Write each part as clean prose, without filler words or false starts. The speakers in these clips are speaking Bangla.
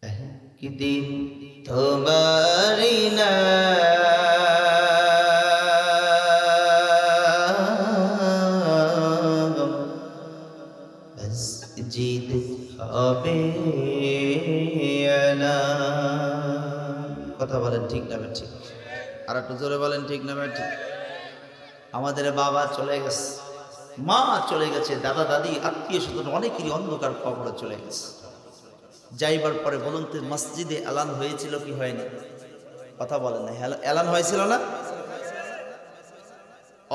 একদিন তোমারি নাম মসজিদ হবে আলাম। কথা বলেন ঠিক না ঠিক? আর একটু জোরে বলেন ঠিক না ঠিক? আমাদের বাবা চলে গেছে, মা চলে গেছে, দাদা দাদি আত্মীয় স্বজন অনেকেরই অন্ধকার কবরে চলে গেছে। যাইবার পরে বলুন তো মসজিদে এলান হয়েছিল কি হয়নি? কথা বলেন না, এলান হয়েছিল না?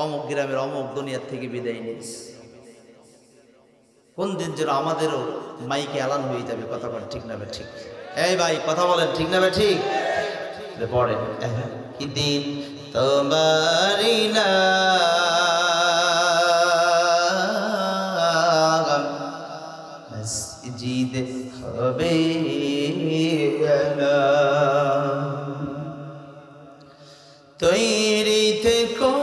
অমুক গ্রামের অমুক দুনিয়ার থেকে বিদায় নিয়েছে। কোন দিন যেন আমাদেরও মাইকে এলান হয়ে যাবে। কথা বলেন ঠিক না ঠিক? এই ভাই কথা বলেন ঠিক না ঠিক? পড়ে কি দিন তোমারি নাম মসজিদ হবে আলাম। তৈরি থেকো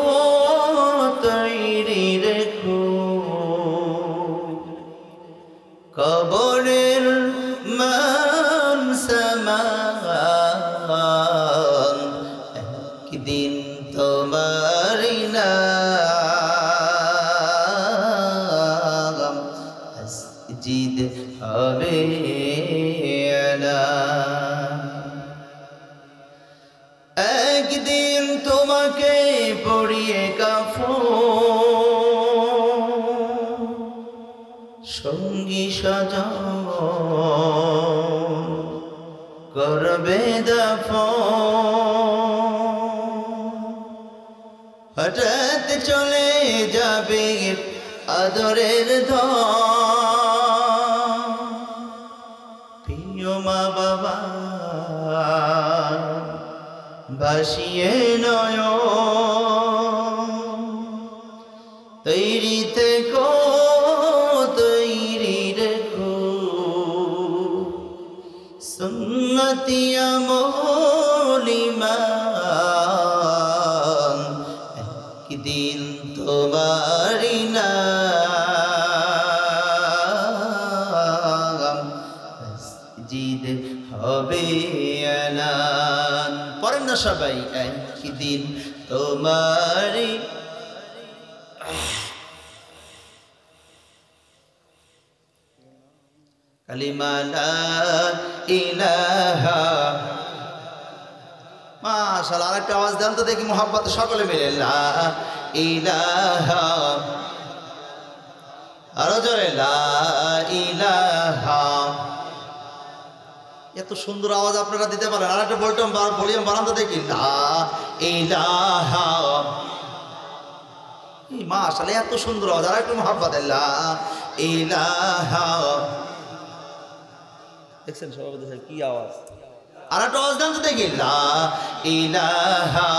তৈরি রেখো কবরের মান সামান। একদিন তোমারি নাম মসজিদ হবে আলাম। একদিন তোমাকে পড়িয়ে কাফন সঙ্গী সাজান করবে দাফন। হঠাৎ চলে যাবে আদরের ধন, প্রিয় মা বাবা ভাসিয়ে নয়ন। তৈরি থেকো তৈরি রেখো সুন্নতি আমল ঈমান। একদিন তোমারি নাম মসজিদ হবে আলান। পড়েন না সবাই? একদিন তোমারি কালিমা লা ইলাহা। মাশাআল্লাহ, আরেকটা আওয়াজ দেন তো দেখি মোহাব্বত সকলে মিলে। লা ইলাহা, আরো জোরে লা ইলাহা। এত সুন্দর আওয়াজ আপনারা দিতে পারেন? আর একটা ভলিউম বাড়ান তো দেখি। লা ইলাহা। মাশাআল্লাহ, এত সুন্দর আওয়াজ। আর একটু মোহাব্বত। লা ইলাহা। দেখছেন সভাপতি সাহেব কি আওয়াজ? আর একটা আওয়াজ দেন তো দেখি। লা ইলাহা